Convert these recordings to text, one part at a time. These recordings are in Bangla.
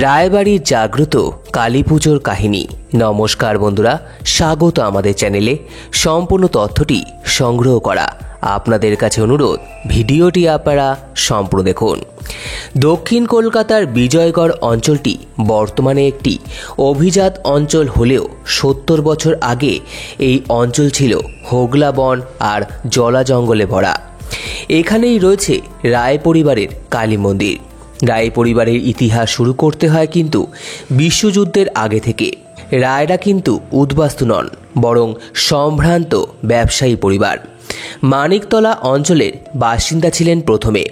রায়বাড়ির জাগ্রত কালী পুজোর কাহিনী। নমস্কার বন্ধুরা, স্বাগত আমাদের চ্যানেলে। সম্পূর্ণ তথ্যটি সংগ্রহ করা আপনাদের কাছে অনুরোধ, ভিডিওটি আপনারা সম্পূর্ণ দেখুন। দক্ষিণ কলকাতার বিজয়গড় অঞ্চলটি বর্তমানে একটি অভিজাত অঞ্চল হলেও 70 বছর আগে এই অঞ্চল ছিল হোগলা বন আর জলা জঙ্গলে ভরা। এখানেই রয়েছে রায় পরিবারের কালী মন্দির। রায় পরিবারের ইতিহাস শুরু করতে হয় কিন্তু বিশ্বযুদ্ধের আগে থেকে। রায়রা কিন্তু উদ্বাস্তু নন, বরং সম্ভ্রান্ত ব্যবসায়ী পরিবার। মানিকতলা অঞ্চলের বাসিন্দা ছিলেন প্রথমে।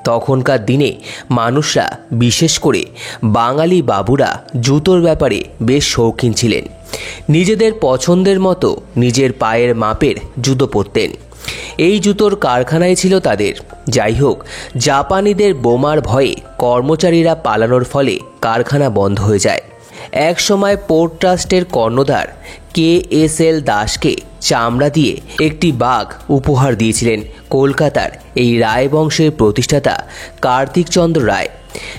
তখনকার দিনে মানুষরা, বিশেষ করে বাঙালি বাবুরা, জুতোর ব্যাপারে বেশ শৌখিন ছিলেন। নিজেদের পছন্দের মতো নিজের পায়ের মাপের জুতো পরতেন। এই জুতোর কারখানায় ছিল তাদের। যাই হোক, জাপানিদের বোমার ভয়ে কর্মচারীরা পালানোর ফলে কারখানা বন্ধ হয়ে যায়। এক সময় পোর্ট ট্রাস্টের কর্ণধার KSL দাসকে চামড়া দিয়ে একটি বাঘ উপহার দিয়েছিলেন কলকাতার এই রায় বংশের প্রতিষ্ঠাতা কার্তিকচন্দ্র রায়।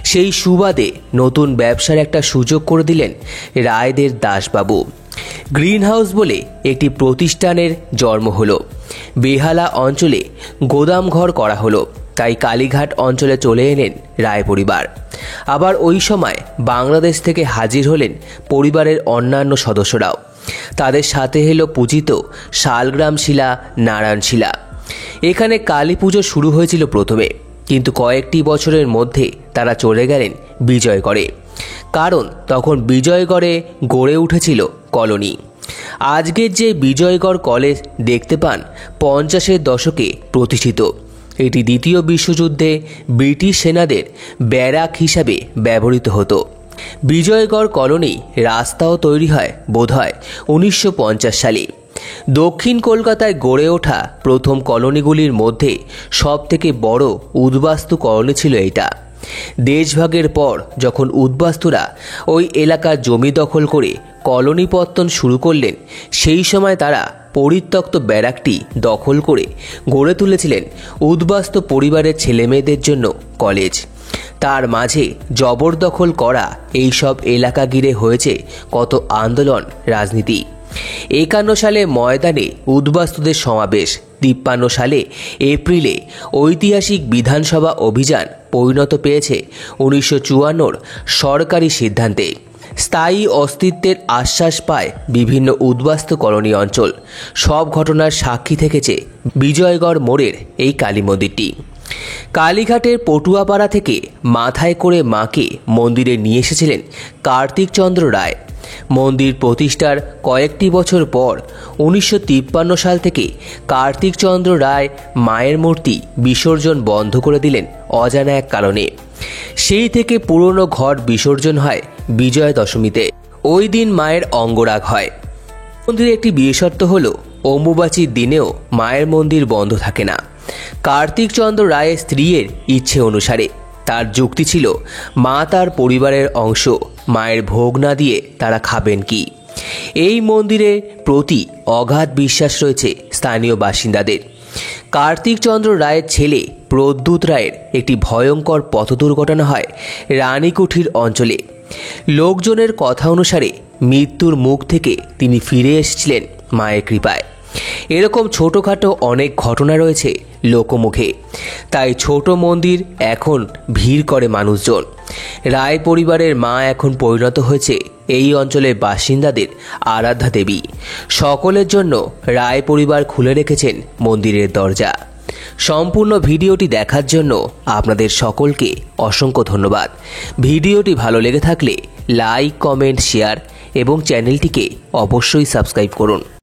সেই সুবাদে নতুন ব্যবসার একটা সুযোগ করে দিলেন রায়দের দাসবাবু। গ্রিন হাউস বলে একটি প্রতিষ্ঠানের জন্ম হলো। বেহালা অঞ্চলে গোদামঘর করা হলো। তাই কালীঘাট অঞ্চলে চলে এলেন রায় পরিবার। আবার ওই সময় বাংলাদেশ থেকে হাজির হলেন পরিবারের অন্যান্য সদস্যরাও। তাদের সাথে এলো পূজিত শালগ্রাম শিলা, নারায়ণ শিলা। এখানে কালী পুজো শুরু হয়েছিল প্রথমে, কিন্তু কয়েকটি বছরের মধ্যে তারা চলে গেলেন বিজয়গড়ে। কারণ তখন বিজয়গড়ে গড়ে উঠেছিল কলোনি। আজকের যে বিজয়গড় কলেজ দেখতে পান 50-এর দশকে প্রতিষ্ঠিত। এটি দ্বিতীয় বিশ্বযুদ্ধে ব্রিটিশ সেনাদের ব্যারাক হিসাবে ব্যবহৃত হতো। বিজয়গড় কলোনি রাস্তাও তৈরি হয় বোধহয় 1950 সালে। দক্ষিণ কলকাতায় গড়ে ওঠা প্রথম কলোনিগুলির মধ্যে সবথেকে বড় উদ্বাস্তু কলোনি ছিল এটা। দেশভাগের পর যখন উদ্বাস্তুরা ওই এলাকার জমি দখল করে কলোনি পত্তন শুরু করলেন, সেই সময় তারা পরিত্যক্ত ব্যারাকটি দখল করে গড়ে তুলেছিলেন উদ্বাস্তু পরিবারের ছেলেমেয়েদের জন্য কলেজ। তার মাঝে জবরদখল করা এইসব এলাকা ঘিরে হয়েছে কত আন্দোলন, রাজনীতি। 51 সালে ময়দানে উদ্বাস্তুদের সমাবেশ। 53 সালে এপ্রিলে ঐতিহাসিক বিধানসভা অভিযান পরিণত পেয়েছে 1954 সরকারি সিদ্ধান্তে। স্থায়ী অস্তিত্বের আশ্বাস পায় বিভিন্ন উদ্বাস্তু কলোনি অঞ্চল। সব ঘটনার সাক্ষী থেকেছে বিজয়গড় মোড়ের এই কালী মন্দিরটি। কালীঘাটের পটুয়াপাড়া থেকে মাথায় করে মাকে মন্দিরে নিয়ে এসেছিলেন কার্তিকচন্দ্র রায়। মন্দির প্রতিষ্ঠার কয়েকটি বছর পর 1953 সাল থেকে কার্তিকচন্দ্র রায় মায়ের মূর্তি বিসর্জন বন্ধ করে দিলেন অজানা এক কারণে। সেই থেকে পুরনো ঘট বিসর্জন হয় বিজয়া দশমীতে। ওই দিন মায়ের অঙ্গরাগ হয়। মন্দিরে একটি বিশেষত্ব হলো অম্বুবাচীর দিনেও মায়ের মন্দির বন্ধ থাকে না। কার্তিকচন্দ্র রায়ের স্ত্রীর ইচ্ছে অনুসারে। তার যুক্তি ছিল, মা তার পরিবারের অংশ, মায়ের ভোগ না দিয়ে তারা খাবেন কি। এই মন্দিরের প্রতি অগাধ বিশ্বাস রয়েছে স্থানীয় বাসিন্দাদের। কার্তিকচন্দ্র রায়ের ছেলে প্রদ্যুৎ রায়ের একটি ভয়ঙ্কর পথ দুর্ঘটনা হয় রানীকুঠির অঞ্চলে। লোকজনের কথা অনুসারে মৃত্যুর মুখ থেকে তিনি ফিরে এসেছিলেন মায়ের কৃপায়। এরকম ছোটোখাটো অনেক ঘটনা রয়েছে লোকমুখে। তাই ছোট মন্দির এখন ভিড় করে মানুষজন। রায় পরিবারের মা এখন পরিণত হয়েছে এই অঞ্চলের বাসিন্দাদের আরাধ্যা দেবী। সকলের জন্য রায় পরিবার খুলে রেখেছেন মন্দিরের দরজা। সম্পূর্ণ ভিডিওটি দেখার জন্য আপনাদের সকলকে অসংখ্য ধন্যবাদ। ভিডিওটি ভালো লেগে থাকলে লাইক, কমেন্ট, শেয়ার এবং চ্যানেলটিকে অবশ্যই সাবস্ক্রাইব করুন।